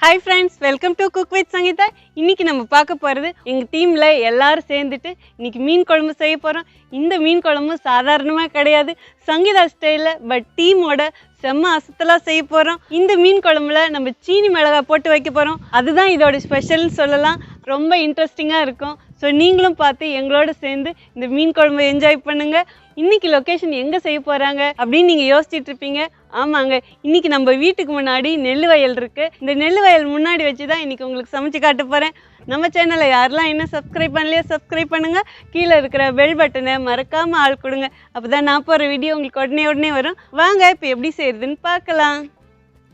Hi friends, welcome to Cook with Sangeetha. இன்னைக்கு நம்ம பார்க்க போறது எங்க டீம்ல எல்லாரும் சேர்ந்துட்டு இன்னைக்கு மீன் குழம்பு செய்ய போறோம். இந்த மீன் குழம்பு சாதாரணமா கிடையாது. சங்கீதா ஸ்டைல்ல பட் டீமோட செம்ம அசத்தலா செய்ய போறோம். இந்த மீன் குழம்புல நம்ம சீனி மிளகாய் போட்டு வைக்க போறோம். அதுதான் இதோட ஸ்பெஷல்னு சொல்லலாம். ரொம்ப இன்ட்ரெஸ்டிங்கா இருக்கும். ஸோ நீங்களும் பார்த்து எங்களோட சேர்ந்து இந்த மீன் குழம்பு என்ஜாய் பண்ணுங்க. இன்னைக்கு லொக்கேஷன் எங்கே செய்ய போகிறாங்க அப்படின்னு நீங்கள் யோசிச்சுட்டு இருப்பீங்க. ஆமாங்க, இன்னைக்கு நம்ம வீட்டுக்கு முன்னாடி நெல் வயல் இருக்குது. இந்த நெல் வயல் முன்னாடி வச்சு தான் இன்றைக்கி உங்களுக்கு சமைச்சு காட்ட போகிறேன். நம்ம சேனலை யாரெல்லாம் இன்னும் சப்ஸ்கிரைப் பண்ணலையோ சப்ஸ்கிரைப் பண்ணுங்கள். கீழே இருக்கிற பெல் பட்டனை மறக்காமல் ஆள் கொடுங்க. அப்போ தான் நான் போகிற வீடியோ உங்களுக்கு உடனே வரும். வாங்க இப்போ எப்படி செய்கிறதுன்னு பார்க்கலாம்.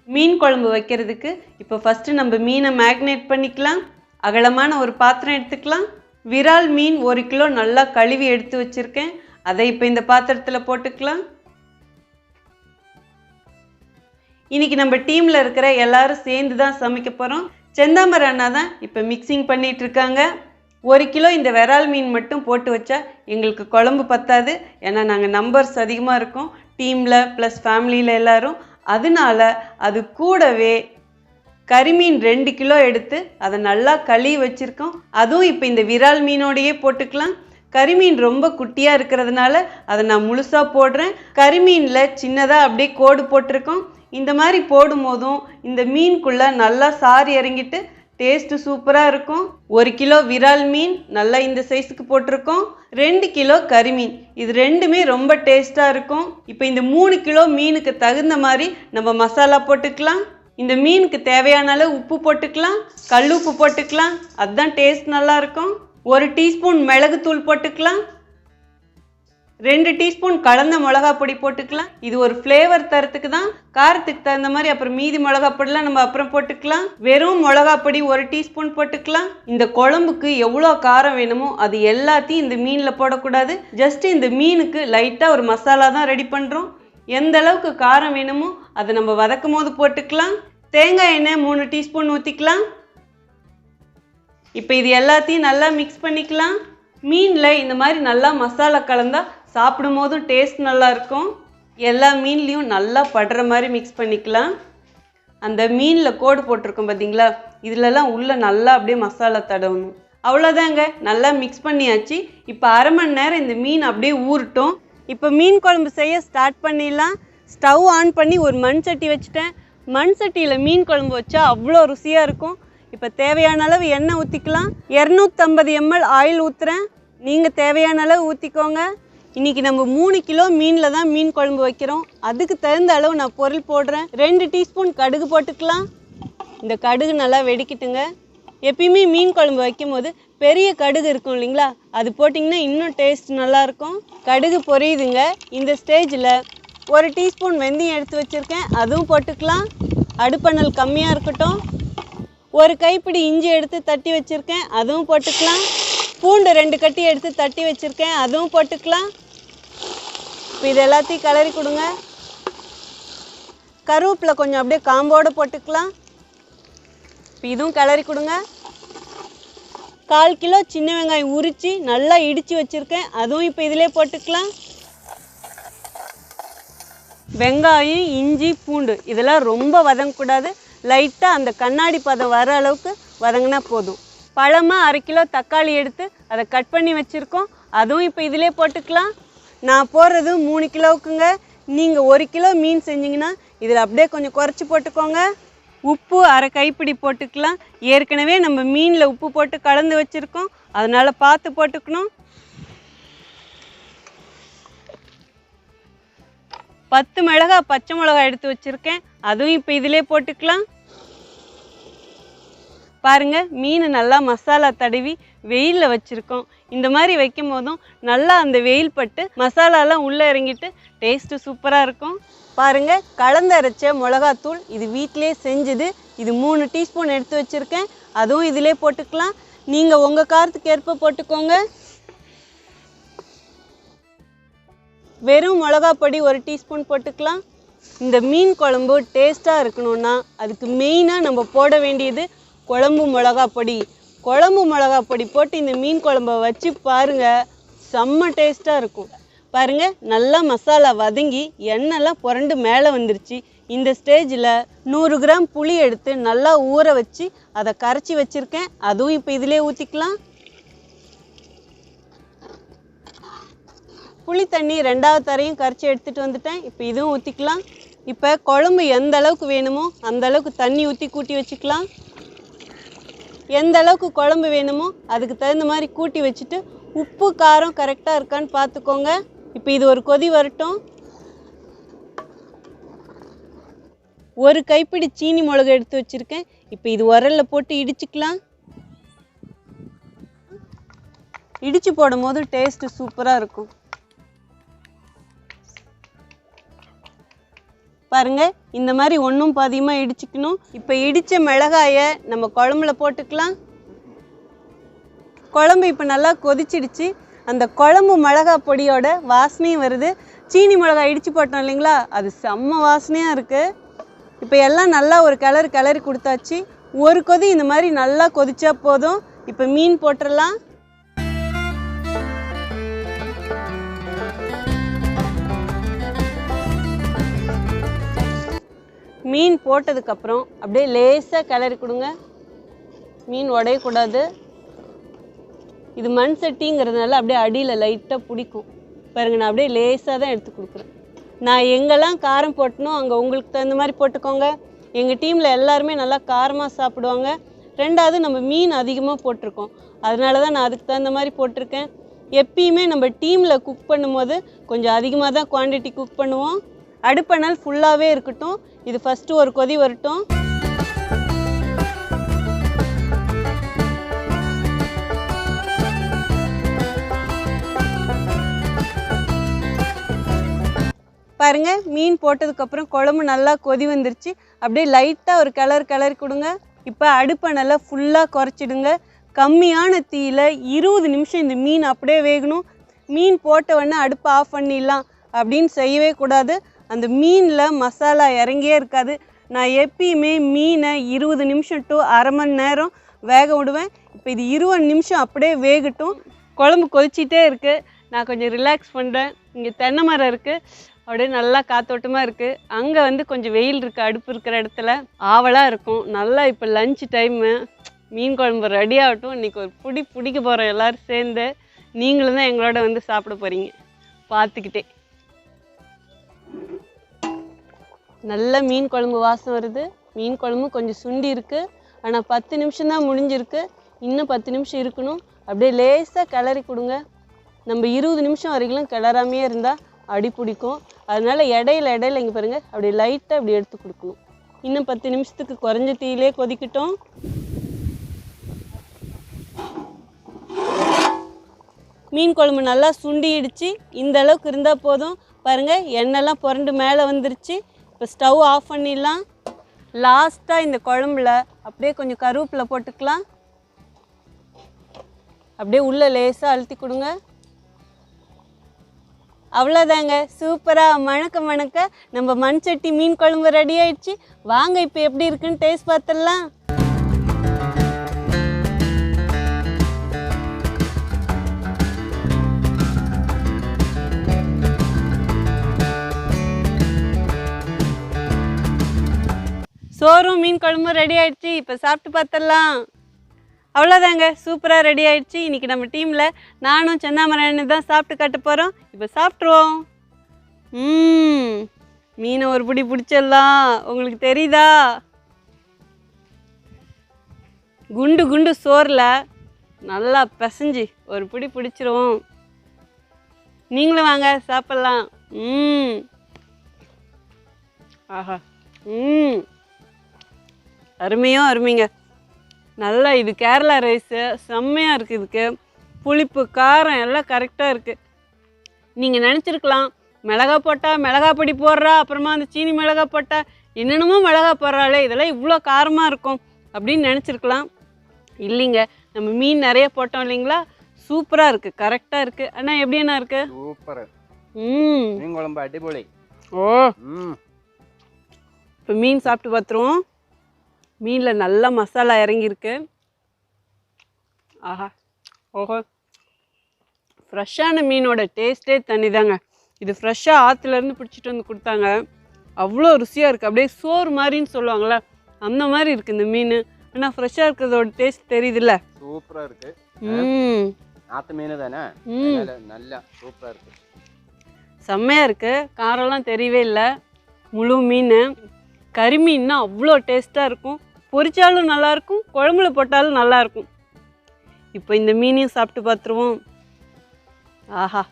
மீன் குழம்பு வைக்கிறதுக்கு இப்போ ஃபஸ்ட்டு நம்ம மீனை மேக்னேட் பண்ணிக்கலாம். அகலமான ஒரு பாத்திரம் எடுத்துக்கலாம். விரால் மீன் 1 கிலோ நல்லா கழுவி எடுத்து வச்சுருக்கேன். அதை இப்போ இந்த பாத்திரத்தில் போட்டுக்கலாம். இன்னைக்கு நம்ம டீமில் இருக்கிற எல்லாரும் சேர்ந்து தான் சமைக்க போகிறோம். செந்தாமரை அண்ணா தான் இப்போ மிக்சிங் பண்ணிட்டு இருக்காங்க. 1 கிலோ இந்த விரால் மீன் மட்டும் போட்டு வச்சா எங்களுக்கு குழம்பு பத்தாது. ஏன்னா நாங்கள் நம்பர்ஸ் அதிகமாக இருக்கோம் டீமில் ப்ளஸ் ஃபேமிலியில் எல்லோரும். அதனால அது கூடவே கறிமீன் 2 கிலோ எடுத்து அதை நல்லா கழுவி வச்சுருக்கோம். அதுவும் இப்போ இந்த விரால் மீனோடையே போட்டுக்கலாம். கறிமீன் ரொம்ப குட்டியாக இருக்கிறதுனால அதை நான் முழுசாக போடுறேன். கறிமீனில் சின்னதாக அப்படியே கோடு போட்டிருக்கோம். இந்த மாதிரி போடும் போதும் இந்த மீனுக்குள்ளே நல்லா சாறு இறங்கிட்டு டேஸ்ட்டு சூப்பராக இருக்கும். 1 கிலோ விரால் மீன் நல்லா இந்த சைஸுக்கு போட்டிருக்கோம். 2 கிலோ கறிமீன், இது ரெண்டுமே ரொம்ப டேஸ்ட்டாக இருக்கும். இப்போ இந்த 3 கிலோ மீனுக்கு தகுந்த மாதிரி நம்ம மசாலா போட்டுக்கலாம். இந்த மீனுக்கு தேவையான அளவு உப்பு போட்டுக்கலாம். கல் உப்பு போட்டுக்கலாம், அதுதான் டேஸ்ட் நல்லாயிருக்கும். 1 டீஸ்பூன் மிளகுத்தூள் போட்டுக்கலாம். 2 டீஸ்பூன் கலந்த மிளகா பொடி போட்டுக்கலாம். இது ஒரு ஃப்ளேவர் தரத்துக்கு தான். காரத்துக்கு தகுந்த மாதிரி அப்புறம் மீதி மிளகா பொடிலாம் நம்ம அப்புறம் போட்டுக்கலாம். வெறும் மிளகா பொடி 1 டீஸ்பூன் போட்டுக்கலாம். இந்த குழம்புக்கு எவ்வளோ காரம் வேணுமோ அது எல்லாத்தையும் இந்த மீனில் போடக்கூடாது. ஜஸ்ட் இந்த மீனுக்கு லைட்டாக ஒரு மசாலா தான் ரெடி பண்ணுறோம். எந்த அளவுக்கு காரம் வேணுமோ அதை நம்ம வதக்கும் போது போட்டுக்கலாம். தேங்காய் எண்ணெய் 3 டீஸ்பூன் ஊற்றிக்கலாம். இப்போ இது எல்லாத்தையும் நல்லா மிக்ஸ் பண்ணிக்கலாம். மீனில் இந்த மாதிரி நல்லா மசாலா கலந்தால் சாப்பிடும் போதும் டேஸ்ட் நல்லா இருக்கும். எல்லா மீன்லேயும் நல்லா படுற மாதிரி மிக்ஸ் பண்ணிக்கலாம். அந்த மீனில் கோடு போட்டிருக்கோம் பார்த்தீங்களா, இதிலெல்லாம் உள்ளே நல்லா அப்படியே மசாலா தடவணும். அவ்வளோதாங்க, நல்லா மிக்ஸ் பண்ணியாச்சு. இப்போ அரை மணி நேரம் இந்த மீன் அப்படியே ஊறட்டும். இப்போ மீன் குழம்பு செய்ய ஸ்டார்ட் பண்ணிடலாம். ஸ்டவ் ஆன் பண்ணி ஒரு மண் சட்டி வச்சுட்டேன். மண் சட்டியில் மீன் குழம்பு வச்சா அவ்வளோ ருசியாக இருக்கும். இப்போ தேவையான அளவு எண்ணெய் ஊற்றிக்கலாம். 250 ml ஆயில் ஊற்றுறேன். நீங்கள் தேவையான அளவு ஊற்றிக்கோங்க. இன்றைக்கி நம்ம 3 கிலோ மீனில் தான் மீன் குழம்பு வைக்கிறோம். அதுக்கு தகுந்த அளவு நான் பொருள் போடுறேன். 2 டீஸ்பூன் கடுகு போட்டுக்கலாம். இந்த கடுகு நல்லா வெடிக்கிட்டுங்க. எப்பயுமே மீன் குழம்பு வைக்கும் போது பெரிய கடுகு இருக்கும் இல்லைங்களா, அது போட்டிங்கன்னா இன்னும் டேஸ்ட் நல்லாயிருக்கும். கடுகு பொரியுதுங்க. இந்த ஸ்டேஜில் 1 டீஸ்பூன் வெந்தயம் எடுத்து வச்சுருக்கேன், அதுவும் போட்டுக்கலாம். அடுப்பணல் கம்மியாக இருக்கட்டும். 1 கைப்பிடி இஞ்சி எடுத்து தட்டி வச்சுருக்கேன், அதுவும் போட்டுக்கலாம். பூண்டு 2 கட்டி எடுத்து தட்டி வச்சுருக்கேன், அதுவும் போட்டுக்கலாம். இப்போ இது எல்லாத்தையும் கிளறி கொடுங்க. கருவேப்பிலை கொஞ்சம் அப்படியே காம்போடு போட்டுக்கலாம். இப்போ இதுவும் கிளறி கொடுங்க. 1/4 கிலோ சின்ன வெங்காயம் உரித்து நல்லா இடித்து வச்சுருக்கேன், அதுவும் இப்போ இதிலே போட்டுக்கலாம். வெங்காயம், இஞ்சி, பூண்டு இதெல்லாம் ரொம்ப வதங்கக்கூடாது. லைட்டாக அந்த கண்ணாடி பதம் வர அளவுக்கு வதங்கினா போதும். பழமாக 1/2 கிலோ தக்காளி எடுத்து அதை கட் பண்ணி வச்சுருக்கோம், அதுவும் இப்போ இதிலே போட்டுக்கலாம். நான் போடுறது 3 கிலோவுக்குங்க. நீங்கள் 1 கிலோ மீன் செஞ்சிங்கன்னா இதில் அப்படியே கொஞ்சம் குறைச்சி போட்டுக்கோங்க. உப்பு 1/2 கைப்பிடி போட்டுக்கலாம். ஏற்கனவே நம்ம மீனில் உப்பு போட்டு கலந்து வச்சுருக்கோம், அதனால் பார்த்து போட்டுக்கணும். 10 மிளகாய் பச்சை மிளகாய் எடுத்து வச்சுருக்கேன், அதுவும் இப்போ இதிலே போட்டுக்கலாம். பாருங்கள், மீன் நல்லா மசாலா தடவி வெயிலில் வச்சுருக்கோம். இந்த மாதிரி வைக்கும் போதும் நல்லா அந்த வெயில் பட்டு மசாலாலாம் உள்ளே இறங்கிட்டு டேஸ்ட்டு சூப்பராக இருக்கும். பாருங்கள், கலந்தரைச்ச மிளகாத்தூள் இது வீட்டிலே செஞ்சுது. இது 3 டீஸ்பூன் எடுத்து வச்சுருக்கேன், அதுவும் இதிலே போட்டுக்கலாம். நீங்கள் உங்கள் காரத்துக்கு ஏற்ப போட்டுக்கோங்க. வெறும் மிளகா பொடி 1 டீஸ்பூன் போட்டுக்கலாம். இந்த மீன் குழம்பு டேஸ்ட்டாக இருக்கணும்னா அதுக்கு மெயினாக நம்ம போட வேண்டியது குழம்பு மிளகா பொடி. குழம்பு மிளகா பொடி போட்டு இந்த மீன் குழம்பை வச்சு பாருங்கள், செம்ம டேஸ்ட்டாக இருக்கும். பாருங்கள், நல்லா மசாலா வதங்கி எண்ணெய்லாம் புரண்டு மேலே வந்துருச்சு. இந்த ஸ்டேஜில் 100 கிராம் புளி எடுத்து நல்லா ஊற வச்சு அதை கரைச்சி வச்சுருக்கேன். அதுவும் இப்போ இதிலே ஊற்றிக்கலாம். புளி தண்ணி 2வது தரையும் கரைச்சி எடுத்துகிட்டு வந்துட்டேன். இப்போ இதுவும் ஊற்றிக்கலாம். இப்போ குழம்பு எந்த அளவுக்கு வேணுமோ அந்த அளவுக்கு தண்ணி ஊற்றி கூட்டி வச்சுக்கலாம். எந்த அளவுக்கு குழம்பு வேணுமோ அதுக்கு தகுந்த மாதிரி கூட்டி வச்சுட்டு உப்பு காரம் கரெக்டாக இருக்கான்னு பார்த்துக்கோங்க. இப்போ இது ஒரு கொதி வரட்டும். ஒரு கைப்பிடி சீனி மிளகு எடுத்து வச்சுருக்கேன். இப்போ இது உரலில் போட்டு இடிச்சுக்கலாம். இடித்து போடும் போது டேஸ்ட்டு சூப்பராக இருக்கும். பாருங்க, இந்த மாதிரி ஒன்றும் பாதியமாக இடிச்சுக்கணும். இப்போ இடித்த மிளகாயை நம்ம குழம்புல போட்டுக்கலாம். குழம்பு இப்போ நல்லா கொதிச்சிடுச்சு. அந்த குழம்பு மிளகா பொடியோட வாசனையும் வருது. சீனி மிளகாய் இடித்து போட்டோம் இல்லைங்களா, அது செம்ம வாசனையாக இருக்குது. இப்போ எல்லாம் நல்லா ஒரு கிளறி கொடுத்தாச்சு. ஒரு கொதி இந்த மாதிரி நல்லா கொதிச்சா போதும். இப்போ மீன் போட்டுடலாம். மீன் போட்டதுக்கப்புறம் அப்படியே லேசாக கிளறி கொடுங்க. மீன் உடையக்கூடாது. இது மண் சட்டிங்கிறதுனால அப்படியே அடியில் லைட்டாக பிடிக்கும். பாருங்க, நான் அப்படியே லேசாக தான் எடுத்து கொடுக்குறேன். நான் எங்கெல்லாம் காரம் போட்டனோ அங்கே உங்களுக்கு தகுந்த மாதிரி போட்டுக்கோங்க. எங்கள் டீமில் எல்லாருமே நல்லா காரமாக சாப்பிடுவாங்க. 2வது நம்ம மீன் அதிகமாக போட்டிருக்கோம், அதனால தான் நான் அதுக்கு தகுந்த மாதிரி போட்டிருக்கேன். எப்பயுமே நம்ம டீமில் குக் பண்ணும்போது கொஞ்சம் அதிகமாக தான் குவான்டிட்டி குக் பண்ணுவோம். அடுப்பணல் ஃபுல்லாகவே இருக்கட்டும். இது ஃபஸ்ட்டு ஒரு கொதி வரட்டும். பாருங்க, மீன் போட்டதுக்கப்புறம் குழம்பு நல்லா கொதி வந்துருச்சு. அப்படியே லைட்டாக ஒரு கிளறி கொடுங்க. இப்போ அடுப்பணலை ஃபுல்லாக குறைச்சிடுங்க. கம்மியான தீயில் 20 நிமிஷம் இந்த மீன் அப்படியே வேகணும். மீன் போட்ட உடனே அடுப்பை ஆஃப் பண்ணிடலாம் அப்படின்னு செய்யவே கூடாது. அந்த மீனில் மசாலா இறங்கியே இருக்காது. நான் எப்பயுமே மீனை 20 நிமிஷம் டு அரை மணி நேரம் வேக விடுவேன். இப்போ இது 20 நிமிஷம் அப்படியே வேகட்டும். குழம்பு கொதிச்சிட்டே இருக்குது. நான் கொஞ்சம் ரிலாக்ஸ் பண்ணுறேன். இங்கே தென்னை மரம் இருக்குது, அப்படியே நல்லா காத்தோட்டமாக இருக்குது. அங்கே கொஞ்சம் வெயில் இருக்குது. அடுப்பு இருக்கிற இடத்துல ஆவலாக இருக்கும். நல்லா இப்போ லஞ்ச் டைமு. மீன் குழம்பு ரெடி ஆகட்டும். இன்றைக்கி ஒரு பிடிக்க போகிறோம் எல்லோரும் சேர்ந்து. நீங்களும் தான் எங்களோட சாப்பிட போகிறீங்க. பார்த்துக்கிட்டே நல்ல மீன் குழம்பு வாசம் வருது. மீன் குழம்பு கொஞ்சம் சுண்டி இருக்குது. ஆனால் 10 நிமிஷம் தான் முடிஞ்சிருக்கு. இன்னும் 10 நிமிஷம் இருக்கணும். அப்படியே லேசாக கிளறி கொடுங்க. நம்ம 20 நிமிஷம் வரைக்கும் கிளறாமையே இருந்தால் அடி பிடிக்கும். அதனால் இடையில இங்கே பாருங்கள், அப்படியே லைட்டாக அப்படி எடுத்து கொடுக்கணும். இன்னும் 10 நிமிஷத்துக்கு குறைஞ்ச தீயிலே கொதிக்கட்டும். மீன் குழம்பு நல்லா சுண்டிடுச்சு. இந்த அளவுக்கு இருந்தால் போதும். பாருங்கள், எண்ணெய்லாம் புரண்டு மேலே வந்துருச்சு. இப்போ ஸ்டவ் ஆஃப் பண்ணிடலாம். லாஸ்ட்டாக இந்த குழம்புல அப்படியே கொஞ்சம் கருவேப்பிலை போட்டுக்கலாம். அப்படியே உள்ளே லேசாக அழுத்தி கொடுங்க. அவ்வளோதாங்க, சூப்பராக மணக்க நம்ம மண் சட்டி மீன் குழம்பு ரெடி ஆயிடுச்சு. வாங்க இப்போ எப்படி இருக்குன்னு டேஸ்ட் பார்த்துடலாம். சோறும் மீன் குழம்பும் ரெடி ஆயிடுச்சு. இப்போ சாப்பிட்டு பார்த்துடலாம். அவ்வளோதாங்க, சூப்பராக ரெடி ஆயிடுச்சு. இன்றைக்கி நம்ம டீமில் நானும் செந்தாமரை தான் சாப்பிட்டு காட்ட போகிறோம். இப்போ சாப்பிட்ருவோம். மீனை ஒரு பிடி பிடிச்சிடலாம். உங்களுக்கு தெரியுதா? குண்டு சோறில் நல்லா பிசைஞ்சு ஒரு பிடி பிடிச்சிருவோம். நீங்களும் வாங்க சாப்பிட்லாம். ஆஹா, அருமைங்க. நல்லா இது கேரளா ரைஸு செம்மையாக இருக்குது. இதுக்கு புளிப்பு காரம் எல்லாம் கரெக்டாக இருக்குது. நீங்கள் நினச்சிருக்கலாம் மிளகா போட்டால் மிளகா பொடி போடுறா, அப்புறமா அந்த சீனி மிளகா போட்டால் என்னென்னமோ மிளகா போடுறாளே, இதெல்லாம் இவ்வளோ காரமாக இருக்கும் அப்படின்னு நினச்சிருக்கலாம். இல்லைங்க, நம்ம மீன் நிறைய போட்டோம் இல்லைங்களா, சூப்பராக இருக்குது, கரெக்டாக இருக்குது. அண்ணா எப்படி என்ன இருக்குது? சூப்பர். மீன் குழம்பு அடிப்பொலி. இப்போ மீன் சாப்பிட்டு பார்த்துருவோம். மீனில் நல்லா மசாலா இறங்கியிருக்கு. ஆஹா, ஓஹோ, ஃப்ரெஷ்ஷான மீனோட டேஸ்ட்டே தனி தாங்க. இது ஃப்ரெஷ்ஷாக ஆற்றுலேருந்து பிடிச்சிட்டு வந்து கொடுத்தாங்க. அவ்வளோ ருசியாக இருக்குது. அப்படியே சோறு மாதிரின்னு சொல்லுவாங்களே அந்த மாதிரி இருக்குது இந்த மீன். ஆனால் ஃப்ரெஷ்ஷாக இருக்கிறதோட டேஸ்ட் தெரியுதுல்ல. சூப்பராக இருக்குது. ஆற்று மீன் தானே, நல்லா சூப்பராக இருக்குது. செம்மையாக இருக்குது. காரம்லாம் தெரியவே இல்லை. முழு மீன் கறி மீன்னா அவ்வளோ டேஸ்ட்டாக இருக்கும். பொரிச்சாலும் நல்லாயிருக்கும், குழம்புல போட்டாலும் நல்லாயிருக்கும். இப்போ இந்த மீனையும் சாப்பிட்டு பார்த்துருவோம். ஆஹா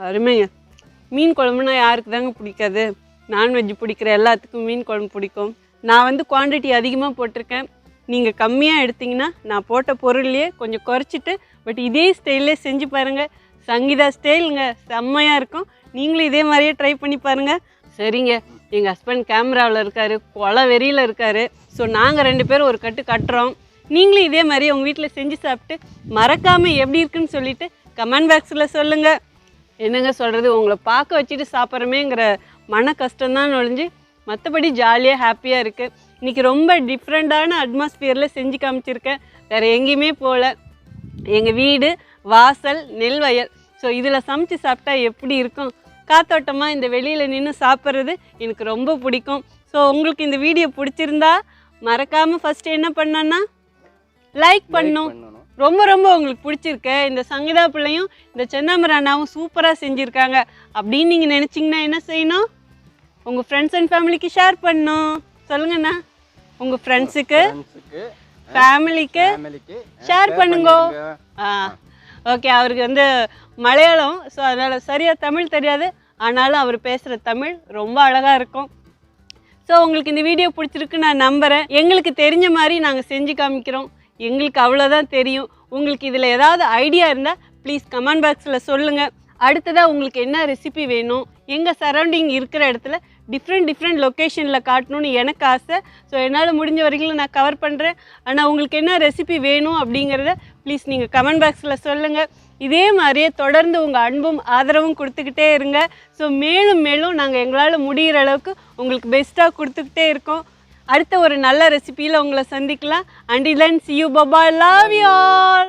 அருமைங்க. மீன் குழம்புனா யாருக்கு தாங்க பிடிக்காது? நான்வெஜ் பிடிக்கிற எல்லாத்துக்கும் மீன் குழம்பு பிடிக்கும். நான் வந்து குவான்டிட்டி அதிகமாக போட்டிருக்கேன். நீங்கள் கம்மியாக எடுத்திங்கன்னா நான் போட்ட பொருள்லையே கொஞ்சம் குறைச்சிட்டு பட் இதே ஸ்டைல்லே செஞ்சு பாருங்கள். சங்கீதா ஸ்டைலுங்க, செம்மையாக இருக்கும். நீங்களும் இதே மாதிரியே ட்ரை பண்ணி பாருங்கள். சரிங்க, எங்கள் ஹஸ்பண்ட் கேமராவில் இருக்கார், கொலை வெறியில் இருக்கார். ஸோ நாங்கள் 2 பேரும் ஒரு கட்டு கட்டுறோம். நீங்களும் இதே மாதிரி உங்கள் வீட்டில் செஞ்சு சாப்பிட்டு மறக்காமல் எப்படி இருக்குன்னு சொல்லிவிட்டு கமெண்ட் பாக்ஸில் சொல்லுங்கள். என்னங்க சொல்கிறது, உங்களை பார்க்க வச்சுட்டு சாப்பிட்றமேங்கிற மன கஷ்டம்தான் நொழிஞ்சு மற்றபடி ஜாலியாக ஹாப்பியாக இருக்குது. இன்றைக்கி ரொம்ப டிஃப்ரெண்ட்டான அட்மாஸ்பியரில் செஞ்சு காமிச்சிருக்கேன். வேறு எங்கேயுமே போகல. எங்கள் வீடு, வாசல், நெல் வயல். ஸோ இதில் சமைச்சு சாப்பிட்டா எப்படி இருக்கும்? காத்தோட்டமாக இந்த வெளியில் நின்று சாப்பிட்றது எனக்கு ரொம்ப பிடிக்கும். ஸோ உங்களுக்கு இந்த வீடியோ பிடிச்சிருந்தா மறக்காமல் ஃபஸ்ட்டு என்ன பண்ணோன்னா லைக் பண்ணும். ரொம்ப ரொம்ப உங்களுக்கு பிடிச்சிருக்கு. இந்த சங்கீதா பிள்ளையும் இந்த செந்தாமரை அண்ணாவும் சூப்பராக செஞ்சுருக்காங்க அப்படின்னு நீங்கள் நினச்சிங்கன்னா என்ன செய்யணும்? உங்கள் ஃப்ரெண்ட்ஸ் அண்ட் ஃபேமிலிக்கு ஷேர் பண்ணணும். சொல்லுங்கண்ணா, உங்கள் ஃப்ரெண்ட்ஸுக்கு ஃபேமிலிக்கு ஷேர் பண்ணுங்க. ஓகே, அவருக்கு வந்து மலையாளம், ஸோ அதனால் சரியாக தமிழ் தெரியாது. ஆனாலும் அவர் பேசுகிற தமிழ் ரொம்ப அழகாக இருக்கும். ஸோ உங்களுக்கு இந்த வீடியோ பிடிச்சிருக்கு நான் நம்புகிறேன். எங்களுக்கு தெரிஞ்ச மாதிரி நாங்கள் செஞ்சு காமிக்கிறோம். எங்களுக்கு அவ்வளோதான் தெரியும். உங்களுக்கு இதில் ஏதாவது ஐடியா இருந்தால் ப்ளீஸ் கமெண்ட் பாக்ஸில் சொல்லுங்கள். அடுத்ததாக உங்களுக்கு என்ன ரெசிபி வேணும், எங்கள் சரௌண்டிங் இருக்கிற இடத்துல டிஃப்ரெண்ட் லொக்கேஷனில் காட்டணும்னு எனக்கு ஆசை. ஸோ என்னால் முடிஞ்ச வரைக்கும் நான் கவர் பண்ணுறேன். ஆனால் உங்களுக்கு என்ன ரெசிபி வேணும் அப்படிங்கிறத ப்ளீஸ் நீங்கள் கமெண்ட் பாக்ஸில் சொல்லுங்கள். இதே மாதிரியே தொடர்ந்து உங்கள் அன்பும் ஆதரவும் கொடுத்துக்கிட்டே இருங்க. ஸோ மேலும் நாங்கள் எங்களால் முடிகிற அளவுக்கு உங்களுக்கு பெஸ்ட்டாக கொடுத்துக்கிட்டே இருக்கோம். அடுத்த ஒரு நல்ல ரெசிபியில் உங்களை சந்திக்கலாம். Until then, see you, bye bye, love you all.